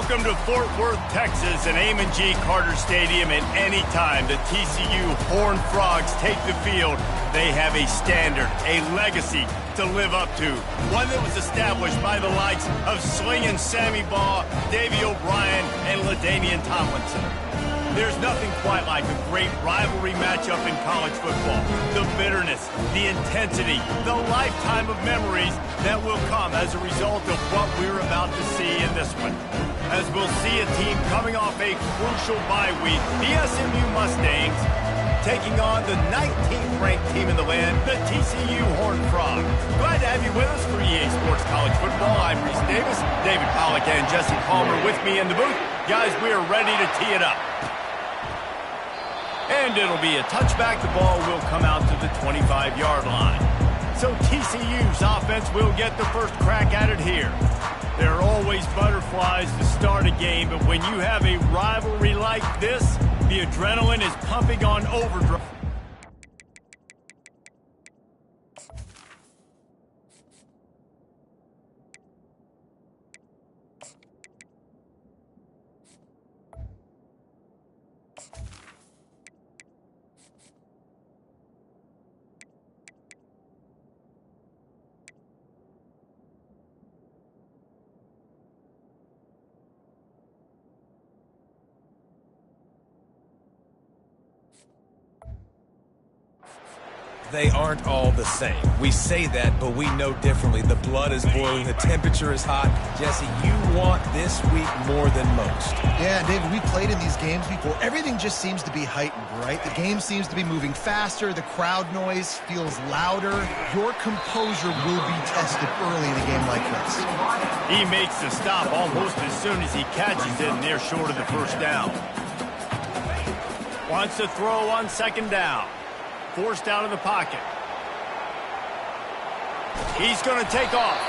Welcome to Fort Worth, Texas, and Amon G. Carter Stadium. And any time the TCU Horned Frogs take the field, they have a standard, a legacy to live up to. One that was established by the likes of Slingin' Sammy Baugh, Davey O'Brien, and LaDainian Tomlinson. There's nothing quite like a great rivalry matchup in college football. The bitterness, the intensity, the lifetime of memories that will come as a result of what we're about to see in this one. As we'll see a team coming off a crucial bye week, the SMU Mustangs taking on the 19th ranked team in the land, the TCU Horned Frogs. Glad to have you with us for EA Sports College Football. I'm Reese Davis, David Pollack and Jesse Palmer with me in the booth. Guys, we are ready to tee it up. And it'll be a touchback. The ball will come out to the 25-yard line. So TCU's offense will get the first crack at it here. There are always butterflies to start a game, but when you have a rivalry like this, the adrenaline is pumping on overdrive. They aren't all the same. We say that, but we know differently. The blood is boiling, the temperature is hot. Jesse, you want this week more than most. Yeah, David, we played in these games before. Everything just seems to be heightened, right? The game seems to be moving faster. The crowd noise feels louder. Your composure will be tested early in a game like this. He makes the stop almost as soon as he catches it, and they're short of the first down. Wants to throw on second down. Forced out of the pocket. He's going to take off.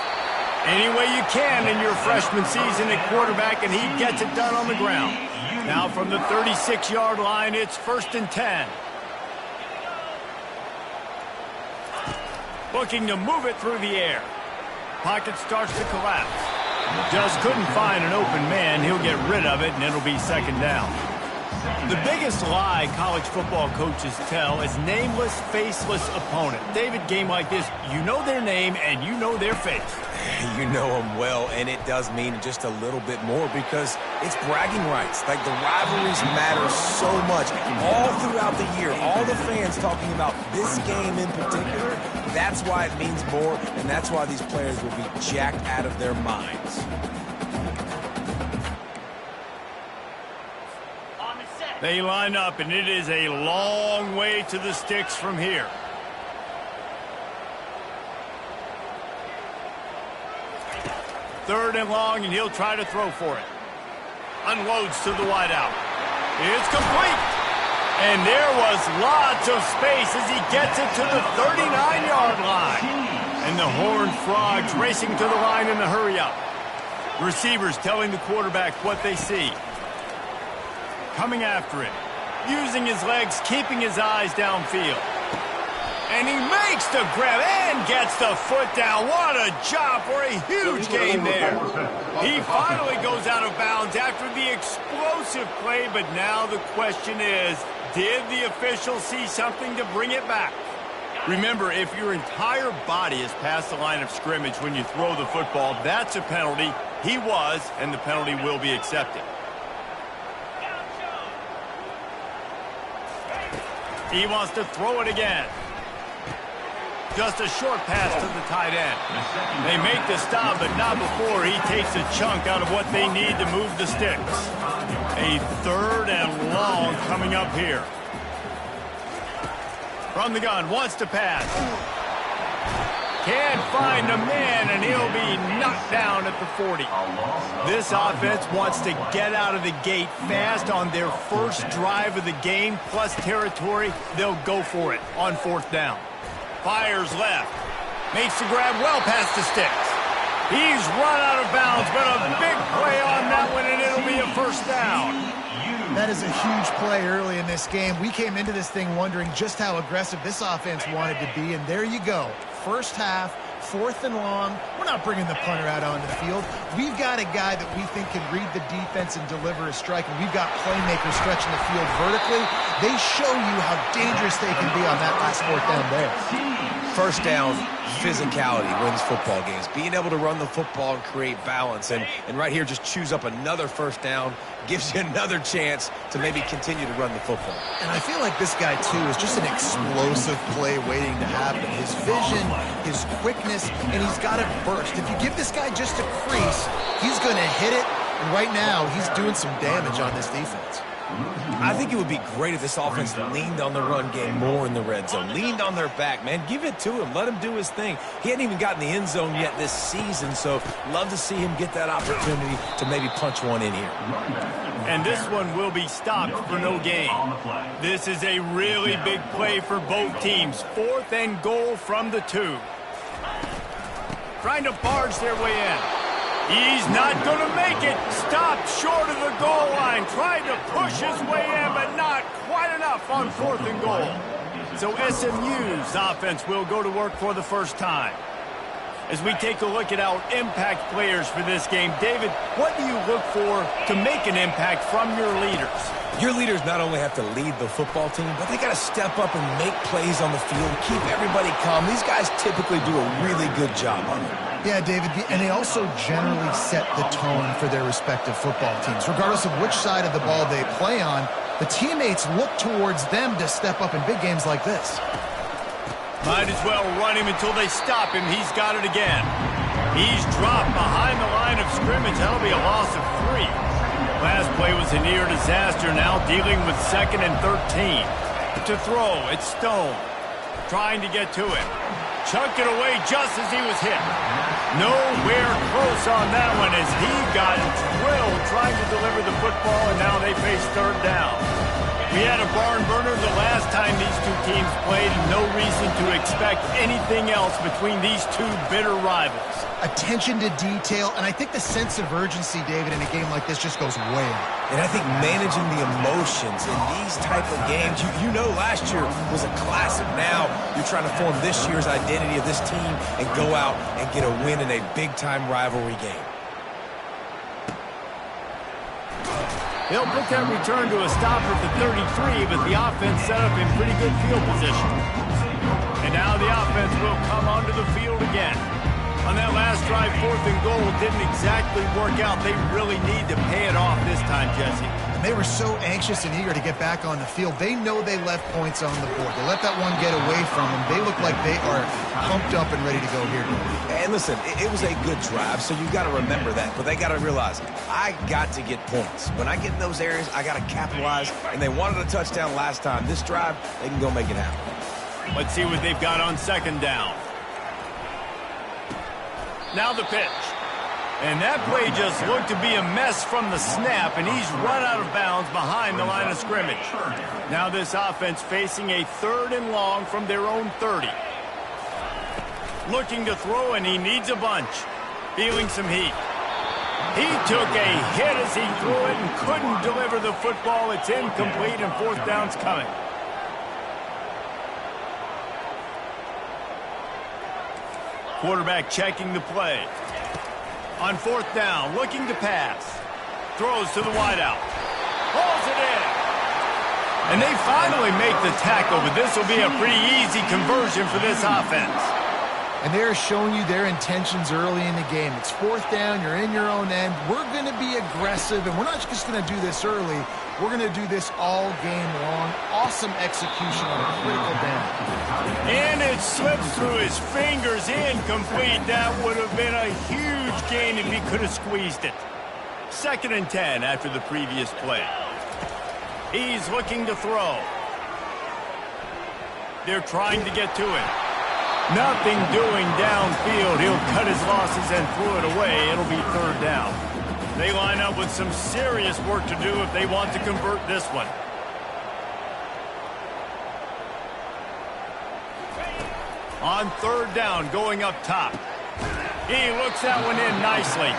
Any way you can in your freshman season at quarterback, and he gets it done on the ground. Now from the 36-yard line, it's 1st and 10. Looking to move it through the air. Pocket starts to collapse. Just couldn't find an open man. He'll get rid of it, and it'll be second down. The biggest lie college football coaches tell is nameless, faceless opponent. David, game like this, you know their name and you know their face. You know them well, and it does mean just a little bit more because it's bragging rights. Like, the rivalries matter so much. All throughout the year, all the fans talking about this game in particular, that's why it means more, and that's why these players will be jacked out of their minds. They line up, and it is a long way to the sticks from here. Third and long, and he'll try to throw for it. Unloads to the wideout. It's complete. And there was lots of space as he gets it to the 39-yard line. And the Horned Frogs racing to the line in the hurry-up. Receivers telling the quarterback what they see. Coming after it, using his legs, keeping his eyes downfield. And he makes the grab and gets the foot down. What a job for a huge gain there. He finally goes out of bounds after the explosive play, but now the question is, did the official see something to bring it back? Remember, if your entire body is past the line of scrimmage when you throw the football, that's a penalty. He was, and the penalty will be accepted. He wants to throw it again. Just a short pass to the tight end. They make the stop, but not before he takes a chunk out of what they need to move the sticks. A 3rd and long coming up here. From the gun, wants to pass. Can't find a man, and he'll be knocked down at the 40. This offense wants to get out of the gate fast on their first drive of the game, plus territory. They'll go for it on 4th down. Fires left. Makes the grab well past the sticks. He's run out of bounds, but a big play on that one, and it'll be a 1st down. That is a huge play early in this game. We came into this thing wondering just how aggressive this offense wanted to be, and there you go. First half, 4th and long. We're not bringing the punter out onto the field. We've got a guy that we think can read the defense and deliver a strike, and we've got playmakers stretching the field vertically. They show you how dangerous they can be on that last fourth down there. First down, physicality wins football games. Being able to run the football and create balance. And right here, just choose up another first down, gives you another chance to maybe continue to run the football. And I feel like this guy, too, is just an explosive play waiting to happen. His vision, his quickness, and he's got it burst. If you give this guy just a crease, he's going to hit it. And right now, he's doing some damage on this defense. I think it would be great if this offense leaned on the run game more in the red zone. Leaned on their back, man. Give it to him. Let him do his thing. He hadn't even gotten the end zone yet this season, so love to see him get that opportunity to maybe punch one in here. And this one will be stopped for no gain. This is a really big play for both teams. 4th and goal from the 2. Trying to barge their way in. He's not going to make it. Stopped short of the goal line. Tried to push his way in, but not quite enough on 4th and goal. So SMU's offense will go to work for the first time. As we take a look at our impact players for this game, David, what do you look for to make an impact from your leaders? Your leaders not only have to lead the football team, but they got to step up and make plays on the field, keep everybody calm. These guys typically do a really good job on it. Yeah, David, and they also generally set the tone for their respective football teams. Regardless of which side of the ball they play on, the teammates look towards them to step up in big games like this. Might as well run him until they stop him. He's got it again. He's dropped behind the line of scrimmage. That'll be a loss of 3. Last play was a near disaster. Now dealing with 2nd and 13. To throw, it's Stone. Trying to get to him. Chucked it away just as he was hit. Nowhere close on that one as he got drilled trying to deliver the football, and now they face 3rd down. We had a barn burner the last time these two teams played, and no reason to expect anything else between these two bitter rivals. Attention to detail, and I think the sense of urgency, David, in a game like this just goes way up. And I think managing the emotions in these type of games, you know last year was a classic. Now you're trying to form this year's identity of this team and go out and get a win in a big-time rivalry game. They'll put that return to a stopper at the 33, but the offense set up in pretty good field position. And now the offense will come onto the field again. On that last drive, 4th and goal didn't exactly work out. They really need to pay it off this time, Jesse. And they were so anxious and eager to get back on the field. They know they left points on the board. They let that one get away from them. They look like they are pumped up and ready to go here. And listen, it was a good drive, so you've got to remember that. But they got to realize, I got to get points. When I get in those areas, I got to capitalize. And they wanted a touchdown last time. This drive, they can go make it happen. Let's see what they've got on 2nd down. Now the pitch. And that play just looked to be a mess from the snap, and he's run out of bounds behind the line of scrimmage. Now this offense facing a 3rd and long from their own 30. Looking to throw, and he needs a bunch. Feeling some heat. He took a hit as he threw it and couldn't deliver the football. It's incomplete, and 4th down's coming. Quarterback checking the play. On 4th down, looking to pass. Throws to the wideout. Pulls it in. And they finally make the tackle, but this will be a pretty easy conversion for this offense. And they're showing you their intentions early in the game. It's 4th down, you're in your own end. We're going to be aggressive, and we're not just going to do this early. We're going to do this all game long. Awesome execution on a critical down. And it slips through his fingers, incomplete. That would have been a huge gain if he could have squeezed it. 2nd and 10 after the previous play. He's looking to throw. They're trying to get to him. Nothing doing downfield. He'll cut his losses and throw it away. It'll be 3rd down. They line up with some serious work to do if they want to convert this one. On 3rd down, going up top. He looks that one in nicely.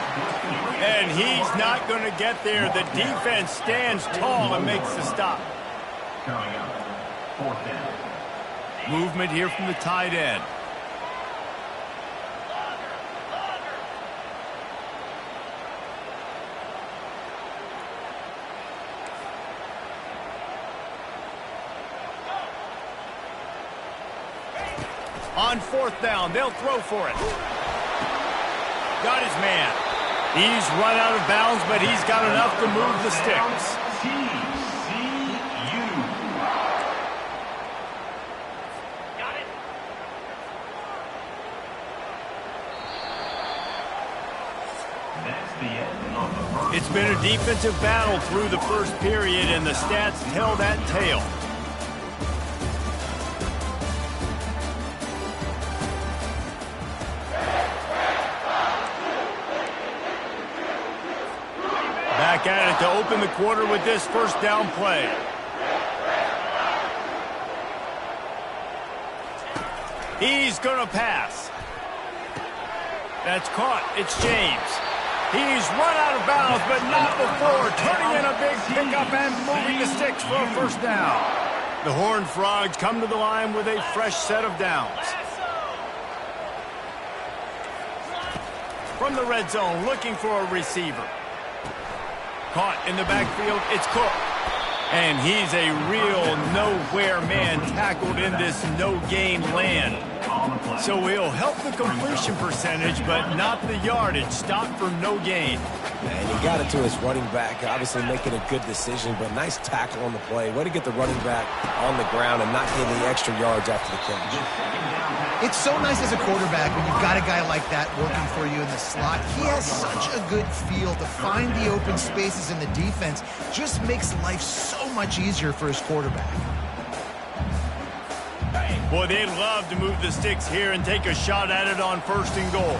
And he's not going to get there. The defense stands tall and makes the stop. Coming up, 4th down. Movement here from the tight end. On 4th down, they'll throw for it. Got his man. He's run out of bounds, but he's got enough to move the sticks. It's been a defensive battle through the first period, and the stats tell that tale. Back at it to open the quarter with this first down play. He's going to pass. That's caught. It's James. He's run out of bounds, but not before turning in a big pickup and moving the sticks for a first down. The Horned Frogs come to the line with a fresh set of downs. From the red zone, looking for a receiver. Caught in the backfield, it's Cook. And he's a real nowhere man tackled in this no-gain land. So he'll help the completion percentage, but not the yardage. Stop for no gain. And he got it to his running back, obviously making a good decision, but nice tackle on the play. Way to get the running back on the ground and not getting the extra yards after the catch. It's so nice as a quarterback when you've got a guy like that working for you in the slot. He has such a good feel to find the open spaces in the defense. Just makes life so much easier for his quarterback. Boy, they'd love to move the sticks here and take a shot at it on 1st and goal.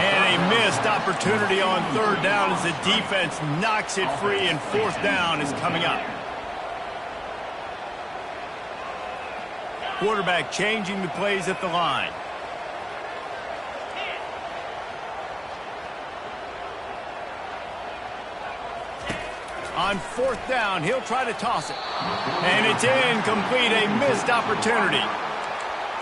And a missed opportunity on 3rd down as the defense knocks it free, and 4th down is coming up. Quarterback changing the plays at the line. On 4th down, he'll try to toss it. And it's incomplete, a missed opportunity.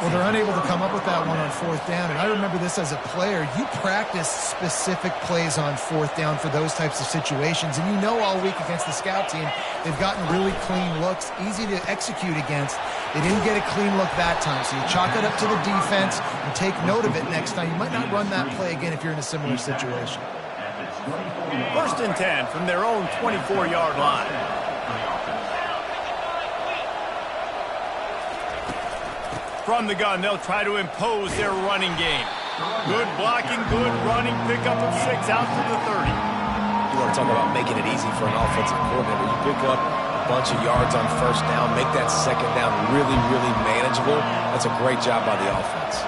Well, they're unable to come up with that one on 4th down. And I remember this as a player. You practice specific plays on 4th down for those types of situations. And you know all week against the scout team, they've gotten really clean looks, easy to execute against. They didn't get a clean look that time. So you chalk it up to the defense and take note of it next time. You might not run that play again if you're in a similar situation. 1st and 10 from their own 24-yard line. From the gun, they'll try to impose their running game. Good blocking, good running, pickup of 6 out to the 30. You want to talk about making it easy for an offensive coordinator. You pick up a bunch of yards on 1st down, make that 2nd down really, really manageable. That's a great job by the offense.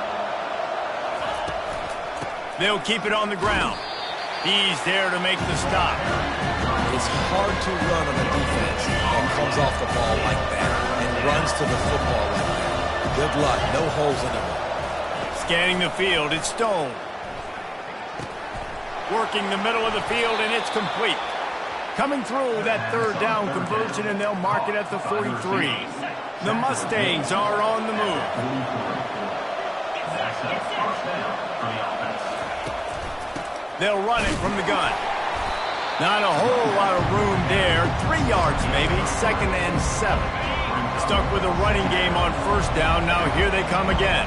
They'll keep it on the ground. He's there to make the stop. It's hard to run on a defense that comes off the ball like that and runs to the football like that. Good luck. No holes in the ball. Scanning the field, it's Stone. Working the middle of the field, and it's complete. Coming through that 3rd down conversion, and they'll mark it at the 43. The Mustangs are on the move. They'll run it from the gun. Not a whole lot of room there. 3 yards maybe. 2nd and 7. Stuck with a running game on 1st down. Now here they come again.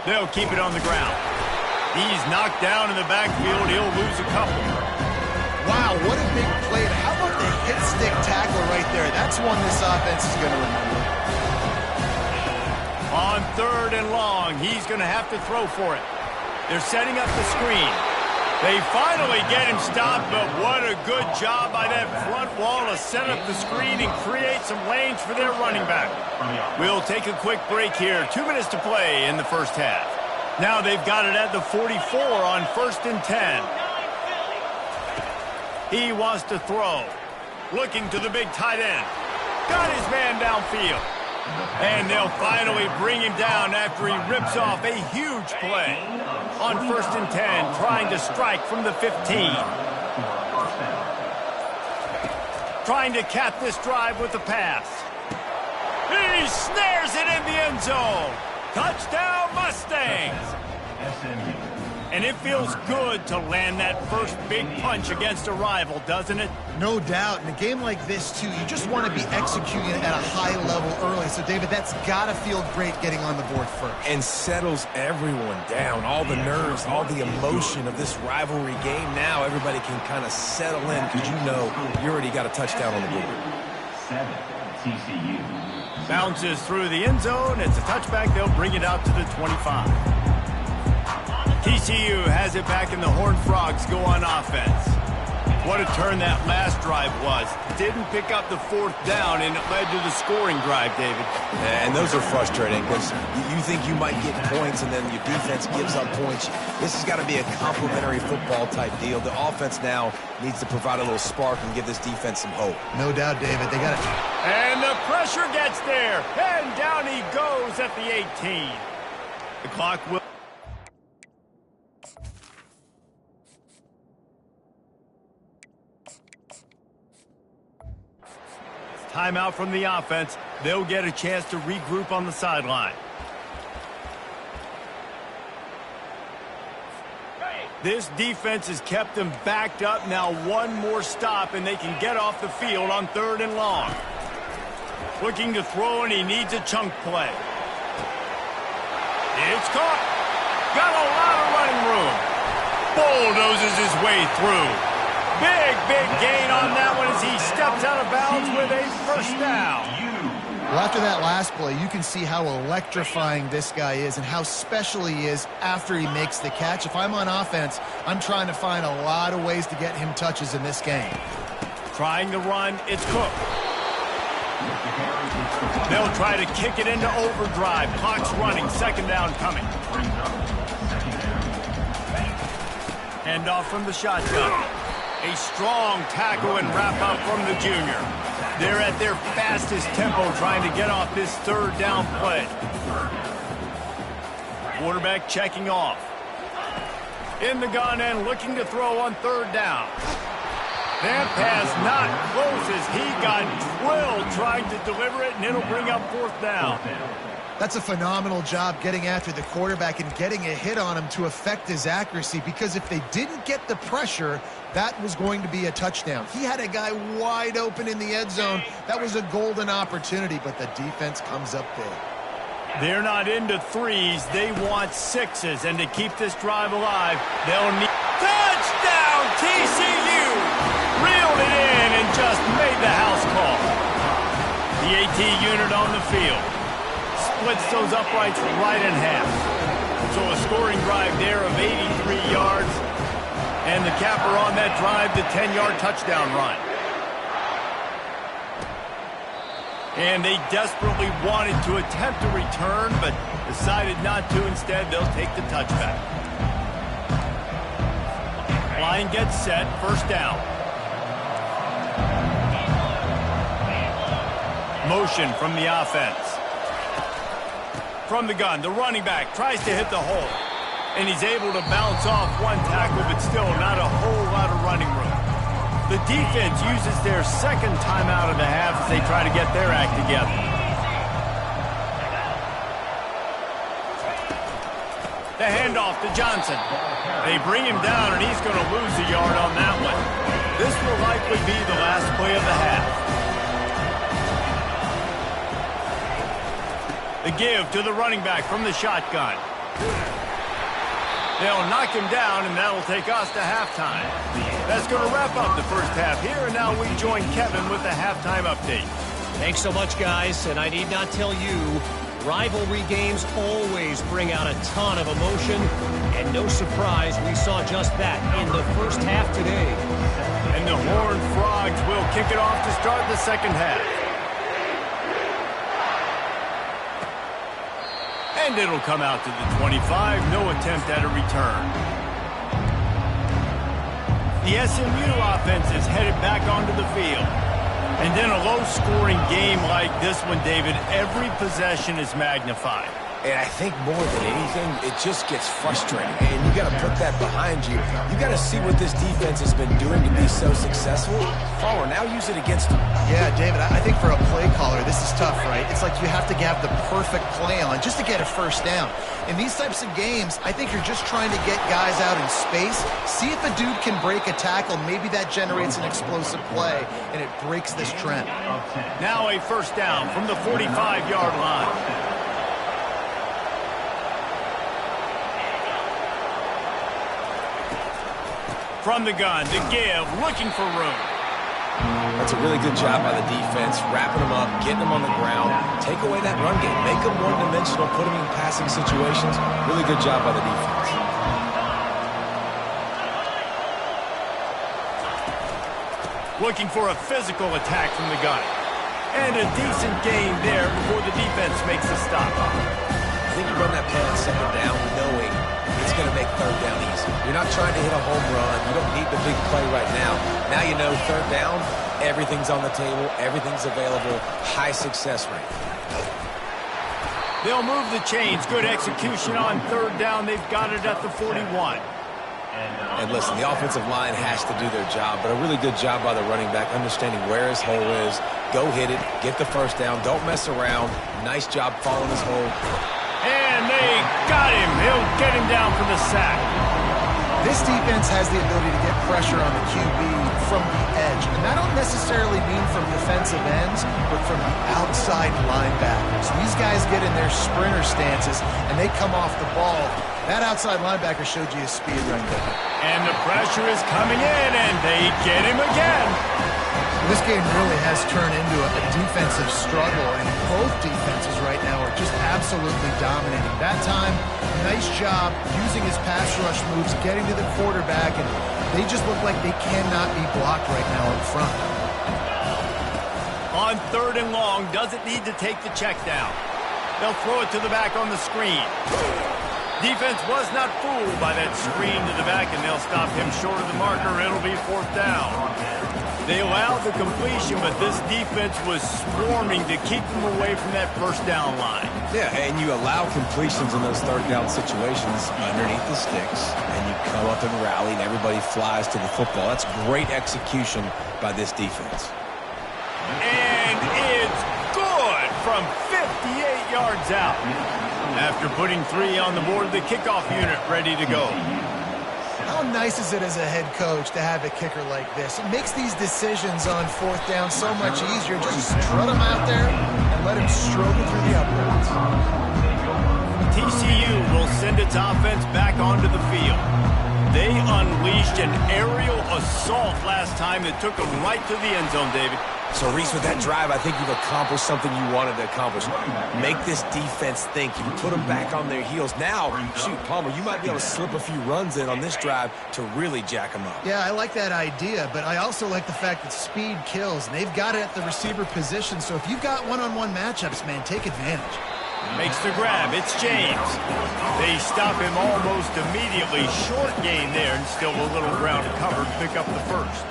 They'll keep it on the ground. He's knocked down in the backfield. He'll lose a couple. Wow, what a big play. How about the hit stick tackle right there? That's one this offense is going to remember. On 3rd and long, he's going to have to throw for it. They're setting up the screen. They finally get him stopped, but what a good job by that front wall to set up the screen and create some lanes for their running back. We'll take a quick break here. 2 minutes to play in the 1st half. Now they've got it at the 44 on 1st and 10. He wants to throw. Looking to the big tight end. Got his man downfield. And they'll finally bring him down after he rips off a huge play. On 1st and 10, trying to strike from the 15. Trying to cap this drive with the pass. He snares it in the end zone. Touchdown, Mustangs. And it feels good to land that first big punch against a rival, doesn't it? No doubt. In a game like this, too, you just want to be executing at a high level early. So, David, that's got to feel great getting on the board first. And settles everyone down. All the nerves, all the emotion of this rivalry game. Now everybody can kind of settle in because you know you already got a touchdown on the board. 7, TCU. Bounces through the end zone. It's a touchback. They'll bring it out to the 25. TCU has it back in the Horned Frogs go on offense. What a turn that last drive was. Didn't pick up the fourth down, and it led to the scoring drive, David. And those are frustrating because you think you might get points and then your defense gives up points. This has got to be a complimentary football type deal. The offense now needs to provide a little spark and give this defense some hope. No doubt, David. They got it. And the pressure gets there. And down he goes at the 18. The clock will... Timeout from the offense. They'll get a chance to regroup on the sideline. This defense has kept them backed up. Now one more stop and they can get off the field on 3rd and long. Looking to throw, and he needs a chunk play. It's caught. Got a lot of running room. Bulldozes his way through. Big gain on that one as he steps out of bounds with a first down. Well, after that last play, you can see how electrifying this guy is and how special he is after he makes the catch. If I'm on offense, I'm trying to find a lot of ways to get him touches in this game. Trying to run, it's Cook. They'll try to kick it into overdrive. Clock's running, 2nd down coming. Handoff from the shotgun. A strong tackle and wrap-up from the junior. They're at their fastest tempo trying to get off this 3rd down play. Quarterback checking off. In the gun and looking to throw on 3rd down. That pass not close as he got drilled trying to deliver it, and it'll bring up 4th down. That's a phenomenal job getting after the quarterback and getting a hit on him to affect his accuracy, because if they didn't get the pressure, that was going to be a touchdown. He had a guy wide open in the end zone. That was a golden opportunity, but the defense comes up big. They're not into 3s. They want 6s, and to keep this drive alive, they'll need... Touchdown, TCU! Reeled it in and just made the house call. The AT unit on the field. Splits those uprights right in half. So a scoring drive there of 83 yards. And the capper on that drive, the 10-yard touchdown run. And they desperately wanted to attempt a return, but decided not to. Instead, they'll take the touchback. Line gets set, 1st down. Motion from the offense. From the gun, the running back tries to hit the hole. And he's able to bounce off one tackle, but still not a whole lot of running room. The defense uses their 2nd timeout of the half as they try to get their act together. The handoff to Johnson. They bring him down, and he's going to lose a yard on that one. This will likely be the last play of the half. The give to the running back from the shotgun. They'll knock him down, and that'll take us to halftime. That's going to wrap up the first half here, and now we join Kevin with the halftime update. Thanks so much, guys, and I need not tell you, rivalry games always bring out a ton of emotion, and no surprise, we saw just that in the first half today. And the Horned Frogs will kick it off to start the 2nd half. And it'll come out to the 25. No attempt at a return. The SMU offense is headed back onto the field. And in a low-scoring game like this one, David, every possession is magnified. And I think more than anything, it just gets frustrating. And you got to put that behind you. You got to see what this defense has been doing to be so successful. Palmer, now use it against them. Yeah, David, I think for a play caller, this is tough, right? It's like you have to have the perfect play on just to get a first down. In these types of games, I think you're just trying to get guys out in space, see if a dude can break a tackle. Maybe that generates an explosive play, and it breaks this trend. Now a first down from the 45-yard line. From the gun to give, looking for room. That's a really good job by the defense, wrapping them up, getting them on the ground. Take away that run game. Make them one-dimensional, put them in passing situations. Really good job by the defense. Looking for a physical attack from the gun. And a decent gain there before the defense makes a stop. I think you run that play on second down knowing it's going to make third down easy. You're not trying to hit a home run. You don't need the big play right now. Now you know third down, everything's on the table, everything's available, high success rate. They'll move the chains. Good execution on third down. They've got it at the 41. And listen, the offensive line has to do their job, but a really good job by the running back, understanding where his hole is. Go hit it, get the first down, don't mess around. Nice job following his hole. And they got him. He'll get him down for the sack. This defense has the ability to get pressure on the QB from the edge. And that don't necessarily mean from defensive ends, but from the outside linebackers. These guys get in their sprinter stances, and they come off the ball. That outside linebacker showed you his speed right there. And the pressure is coming in, and they get him again. This game really has turned into a defensive struggle, and both defenses right now are just absolutely dominating. That time, nice job using his pass rush moves, getting to the quarterback, and they just look like they cannot be blocked right now up front. On third and long, doesn't need to take the check down. They'll throw it to the back on the screen. Defense was not fooled by that screen to the back, and they'll stop him short of the marker. It'll be fourth down. They allowed the completion, but this defense was swarming to keep them away from that first down line. Yeah, and you allow completions in those third down situations underneath the sticks, and you come up and rally, and everybody flies to the football. That's great execution by this defense. And it's good from 58 yards out. After putting 3 on the board, the kickoff unit ready to go. How nice is it as a head coach to have a kicker like this? It makes these decisions on fourth down so much easier. Just strut him out there and let him struggle through the uprights. TCU will send its offense back onto the field. They unleashed an aerial assault last time that took them right to the end zone, David. So, Reese, with that drive, I think you've accomplished something you wanted to accomplish. Make this defense think. You put them back on their heels. Now, shoot, Palmer, you might be able to slip a few runs in on this drive to really jack them up. Yeah, I like that idea, but I also like the fact that speed kills. And they've got it at the receiver position, so if you've got one-on-one matchups, man, take advantage. Makes the grab. It's James. They stop him almost immediately. Short gain there, and still a little ground covered. Pick up the first.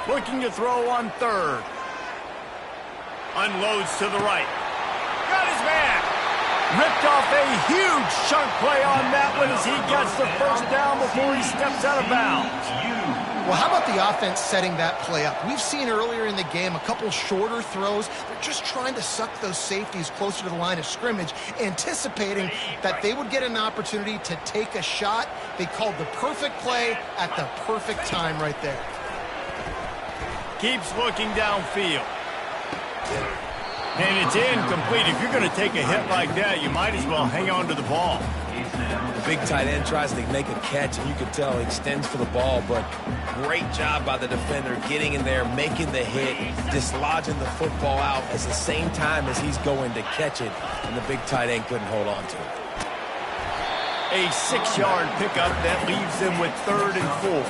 Looking to throw on third. Unloads to the right. Got his man. Ripped off a huge chunk play on that one as he gets the first down before he steps out of bounds. Well, how about the offense setting that play up? We've seen earlier in the game a couple shorter throws. They're just trying to suck those safeties closer to the line of scrimmage, anticipating that they would get an opportunity to take a shot. They called the perfect play at the perfect time right there. Keeps looking downfield. And it's incomplete. If you're going to take a hit like that, you might as well hang on to the ball. The big tight end tries to make a catch, and you can tell he extends for the ball, but great job by the defender getting in there, making the hit, dislodging the football out at the same time as he's going to catch it, and the big tight end couldn't hold on to it. A 6-yard pickup that leaves them with 3rd and 4.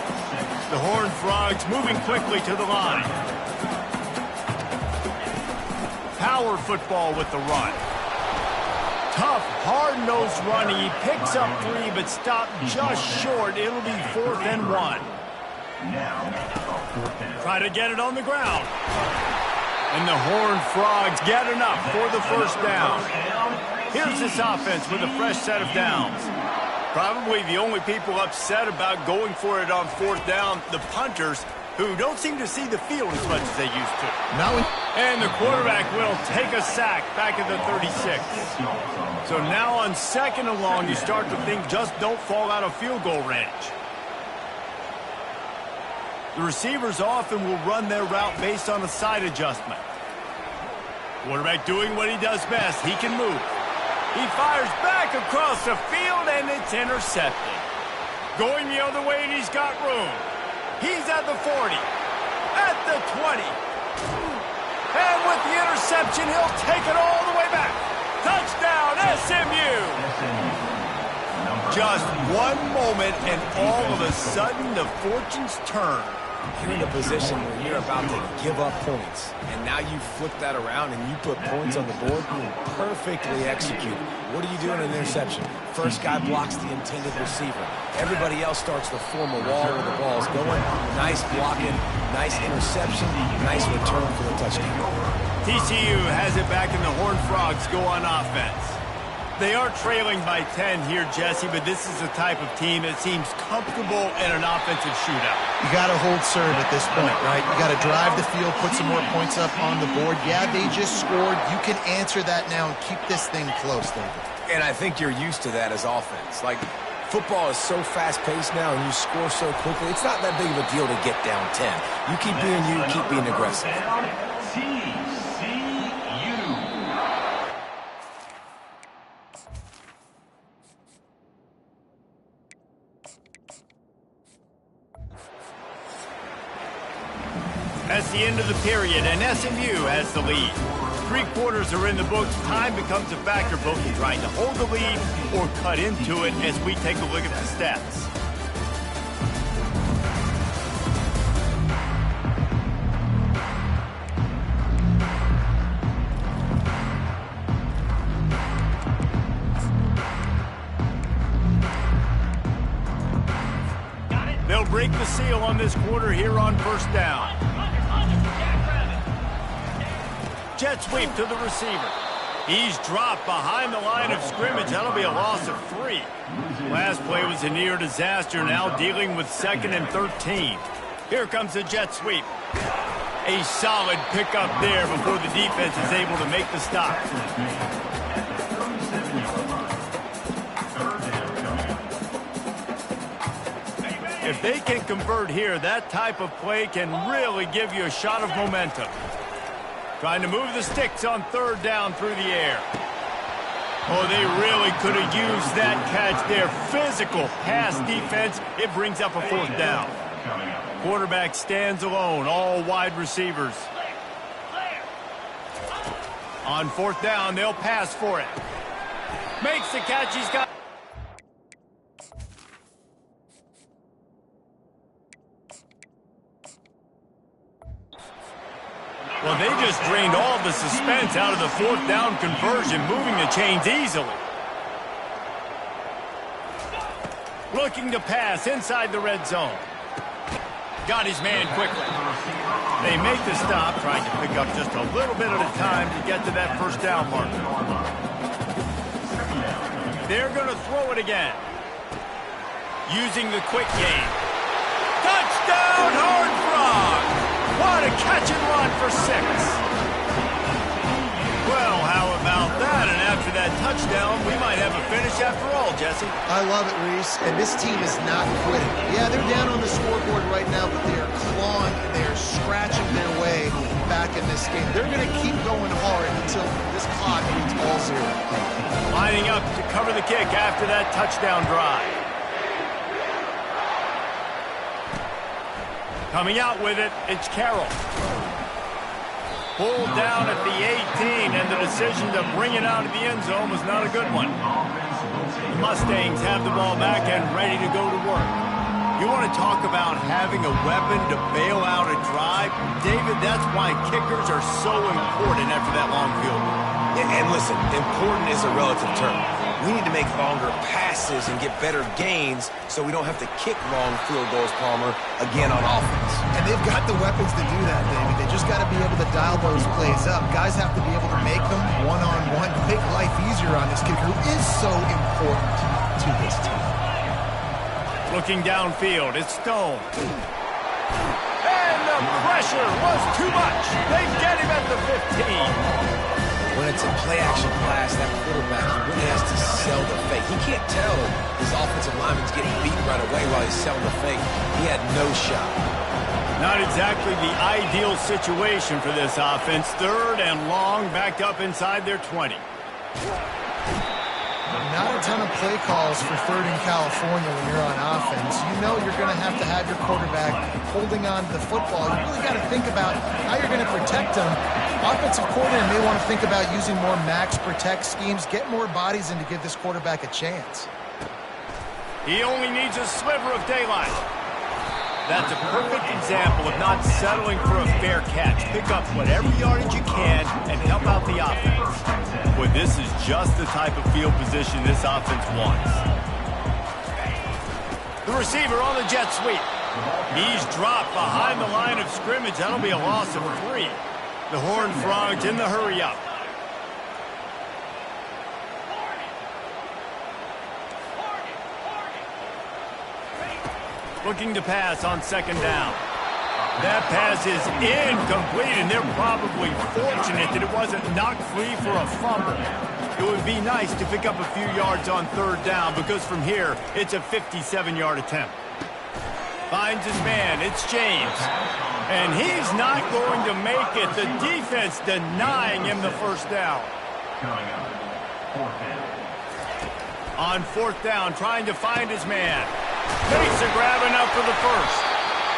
The Horned Frogs moving quickly to the line. Power football with the run. Tough, hard-nosed run. He picks up 3, but stopped just short. It'll be 4th and 1. Try to get it on the ground. And the Horned Frogs get enough for the first down. Here's this offense with a fresh set of downs. Probably the only people upset about going for it on fourth down, the punters, who don't seem to see the field as much as they used to. And the quarterback will take a sack back at the 36. So now on second and long, you start to think just don't fall out of field goal range. The receivers often will run their route based on a side adjustment. Quarterback doing what he does best. He can move. He fires back across the field, and it's intercepted. Going the other way, and he's got room. He's at the 40, at the 20. And with the interception, he'll take it all the way back. Touchdown, SMU! Just one moment, and all of a sudden, the fortunes turn. You're in a position where you're about to give up points, and now you flip that around and you put points on the board. Perfectly executed. What do you do in an interception? First guy blocks the intended receiver. Everybody else starts to form a wall where the ball's going. Nice blocking, nice interception, nice return for the touchdown. TCU has it back, and the Horned Frogs go on offense. They are trailing by 10 here, Jesse, but this is the type of team that seems comfortable in an offensive shootout. You got to hold serve at this point, right? You got to drive the field, put some more points up on the board. Yeah, they just scored. You can answer that now and keep this thing close, David. And I think you're used to that as offense. Like, football is so fast-paced now, and you score so quickly. It's not that big of a deal to get down 10. You keep being you, keep being aggressive. That's the end of the period, and SMU has the lead. 3 quarters are in the books. Time becomes a factor, both in trying to hold the lead or cut into it as we take a look at the stats. They'll break the seal on this quarter here on first down. Jet sweep to the receiver. He's dropped behind the line of scrimmage. That'll be a loss of 3. Last play was a near disaster, now dealing with 2nd and 13. Here comes the jet sweep. A solid pickup there before the defense is able to make the stop. If they can convert here, that type of play can really give you a shot of momentum. Trying to move the sticks on 3rd down through the air. Oh, they really could have used that catch there. Physical pass defense. It brings up a 4th down. Quarterback stands alone, all wide receivers. On 4th down, they'll pass for it. Makes the catch. He's got... Well, they just drained all the suspense out of the 4th down conversion, moving the chains easily. Looking to pass inside the red zone. Got his man quickly. They make the stop, trying to pick up just a little bit at a time to get to that 1st down mark. They're going to throw it again. Using the quick game. Touchdown, Horned Frogs! What a catch and run for 6. Well, how about that? And after that touchdown, we might have a finish after all, Jesse. I love it, Reese. And this team is not quitting. Yeah, they're down on the scoreboard right now, but they are clawing and they are scratching their way back in this game. They're going to keep going hard until this clock reads all 0. Lining up to cover the kick after that touchdown drive. Coming out with it, it's Carroll. Pulled down at the 18, and the decision to bring it out of the end zone was not a good one. The Mustangs have the ball back and ready to go to work. You want to talk about having a weapon to bail out a drive? David, that's why kickers are so important after that long field goal. And listen, important is a relative term. We need to make longer passes and get better gains so we don't have to kick long field goals, Palmer, again on offense. And they've got the weapons to do that, David. They just got to be able to dial those plays up. Guys have to be able to make them one-on-one, make life easier on this kicker who is so important to this team. Looking downfield, it's Stone. And the pressure was too much. They get him at the 15. When it's a play-action pass, that quarterback, he really has to sell the fake. He can't tell his offensive lineman's getting beat right away while he's selling the fake. He had no shot. Not exactly the ideal situation for this offense. 3rd and long, backed up inside their 20. Not a ton of play calls for 3rd in California when you're on offense. You know you're going to have your quarterback holding on to the football. You really got to think about how you're going to protect him. Offensive coordinator may want to think about using more max protect schemes, get more bodies in to give this quarterback a chance. He only needs a sliver of daylight. That's a perfect example of not settling for a fair catch. Pick up whatever yardage you can and help out the offense. Boy, this is just the type of field position this offense wants. The receiver on the jet sweep. He's dropped behind the line of scrimmage. That'll be a loss of 3. The Horned Frogs in the hurry-up. Looking to pass on 2nd down. That pass is incomplete, and they're probably fortunate that it wasn't knocked free for a fumble. It would be nice to pick up a few yards on 3rd down because from here, it's a 57-yard attempt. Finds his man. It's James. And he's not going to make it. The defense denying him the 1st down. On 4th down, trying to find his man. Makes a grab enough for the 1st.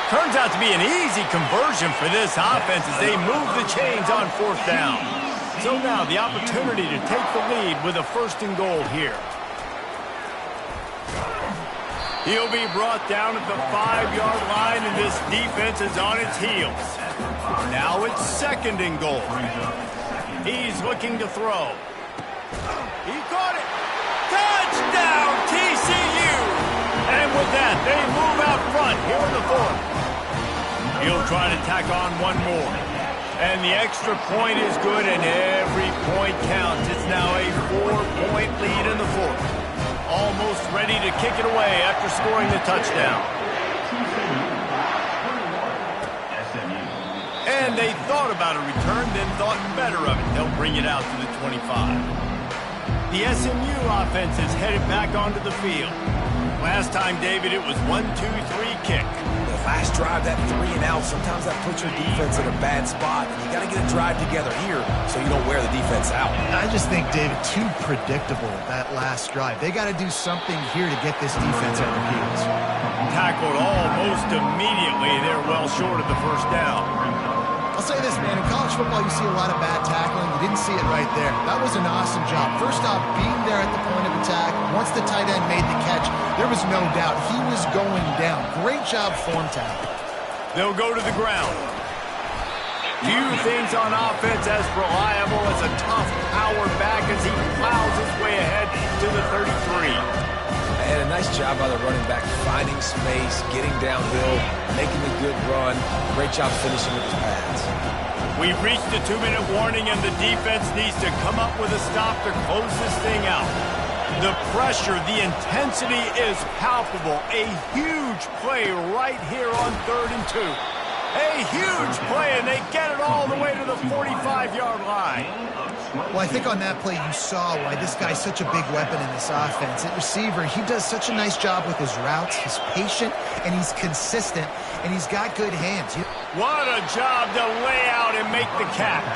Turns out to be an easy conversion for this offense as they move the chains on 4th down. So now the opportunity to take the lead with a 1st and goal here. He'll be brought down at the 5-yard line, and this defense is on its heels. Now it's 2nd and goal. He's looking to throw. He caught it. Touchdown, TCU! And with that, they move out front here in the 4th. He'll try to tack on one more. And the extra point is good, and every point counts. It's now a 4-point lead in the 4th. Almost ready to kick it away after scoring the touchdown. And they thought about a return, then thought better of it. They'll bring it out to the 25. The SMU offense is headed back onto the field. Last time, David, it was 1-2-3 kick. The last drive, that 3 and out, sometimes that puts your defense in a bad spot. And you got to get a drive together here so you don't wear the defense out. I just think, David, too predictable, that last drive. They got to do something here to get this defense on their heels. Tackled almost immediately. They're well short of the 1st down. I'll say this, man. In college football, you see a lot of bad tackling. You didn't see it right there. That was an awesome job. First off, being there at the point of attack. Once the tight end made the catch, there was no doubt he was going down. Great job form tackle. They'll go to the ground. Few things on offense as reliable as a tough power back as he plows his way ahead to the 33. And a nice job by the running back, finding space, getting downhill, making a good run. Great job finishing with his pads. We've reached the 2-minute warning, and the defense needs to come up with a stop to close this thing out. The pressure, the intensity is palpable. A huge play right here on 3rd and 2. A huge play, and they get it all the way to the 45-yard line. Well, I think on that play you saw why this guy's such a big weapon in this offense. At receiver, he does such a nice job with his routes. He's patient, and he's consistent, and he's got good hands. What a job to lay out and make the catch.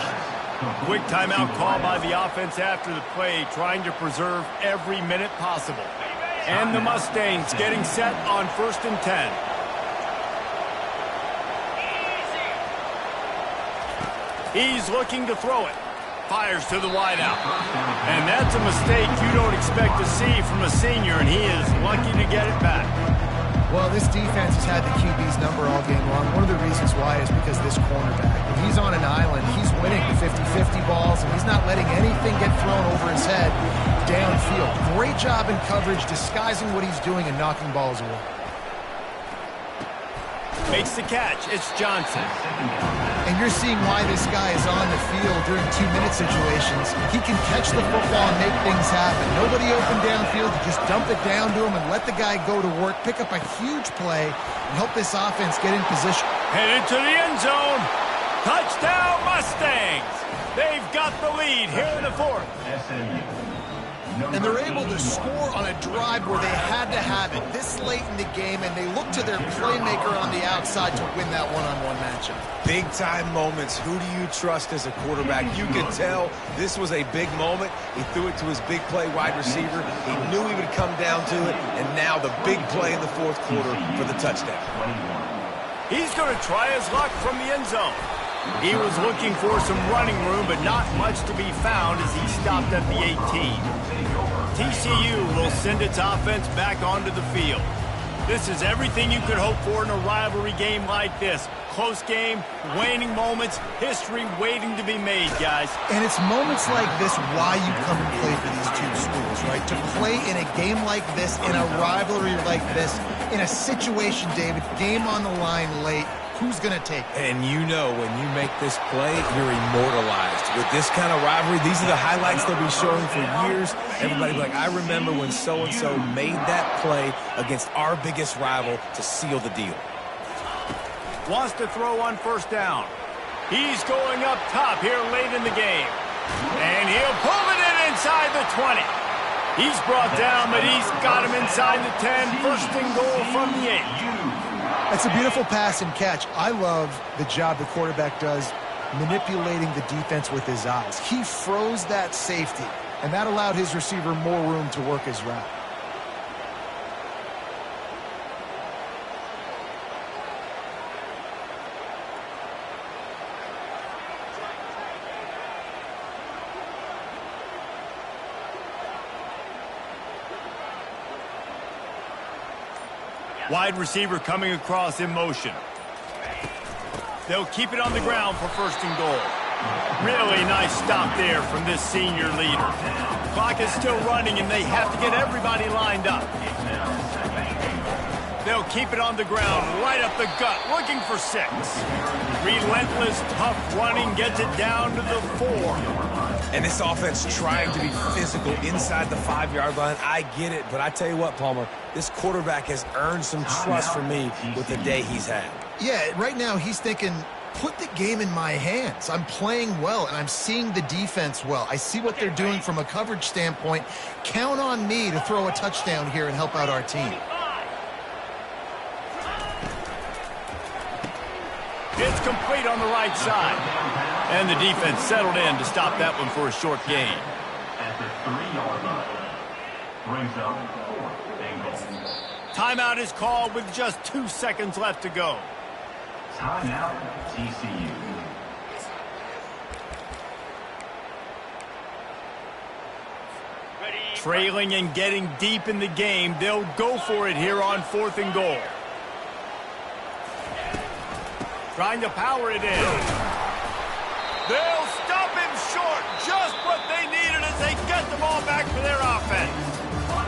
Quick timeout call by the offense after the play, trying to preserve every minute possible. And the Mustangs getting set on 1st and 10. He's looking to throw it. Fires to the wideout. And that's a mistake you don't expect to see from a senior, and he is lucky to get it back. Well, this defense has had the QB's number all game long. One of the reasons why is because this cornerback, when he's on an island, he's winning the 50-50 balls, and he's not letting anything get thrown over his head downfield. Great job in coverage, disguising what he's doing and knocking balls away. Makes the catch. It's Johnson. And you're seeing why this guy is on the field during 2-minute situations. He can catch the football and make things happen. Nobody open downfield. You just dump it down to him and let the guy go to work, pick up a huge play, and help this offense get in position. Headed to the end zone. Touchdown, Mustangs. They've got the lead here in the fourth. And they're able to score on a drive where they had to have it this late in the game, and they look to their playmaker on the outside to win that one-on-one matchup. Big-time moments. Who do you trust as a quarterback? You could tell this was a big moment. He threw it to his big play wide receiver. He knew he would come down to it, and now the big play in the fourth quarter for the touchdown. He's going to try his luck from the end zone. He was looking for some running room, but not much to be found as he stopped at the 18. TCU will send its offense back onto the field. This is everything you could hope for in a rivalry game like this. Close game, waning moments, history waiting to be made, guys. And it's moments like this why you come and play for these two schools, right? To play in a game like this, in a rivalry like this, in a situation, David, game on the line late, who's going to take it? And you know when you make this play, you're immortalized. With this kind of rivalry, these are the highlights they'll be showing for years. Everybody like, I remember when so-and-so made that play against our biggest rival to seal the deal. Wants to throw on first down. He's going up top here late in the game. And he'll pull it in inside the 20. He's brought down, but he's got him inside the 10. First and goal from the 8. That's a beautiful pass and catch. I love the job the quarterback does manipulating the defense with his eyes. He froze that safety, and that allowed his receiver more room to work his route. Wide receiver coming across in motion. They'll keep it on the ground for first and goal. Really nice stop there from this senior leader. Clock is still running, and they have to get everybody lined up. They'll keep it on the ground, right up the gut, looking for 6. Relentless, tough running gets it down to the 4. And this offense trying to be physical inside the 5-yard line. I get it, but I tell you what, Palmer, this quarterback has earned some trust from me with the day he's had. Yeah, right now he's thinking, put the game in my hands. I'm playing well, and I'm seeing the defense well. I see what they're doing from a coverage standpoint. Count on me to throw a touchdown here and help out our team. It's complete on the right side. And the defense settled in to stop that one for a short gain. At the 3-yard line. Brings up 4th and goal. Timeout is called with just 2 seconds left to go. Timeout, TCU. Trailing and getting deep in the game, they'll go for it here on 4th and goal. Trying to power it in. They'll stop him short. Just what they needed as they get the ball back for their offense.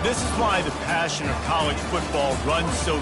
This is why the passion of college football runs so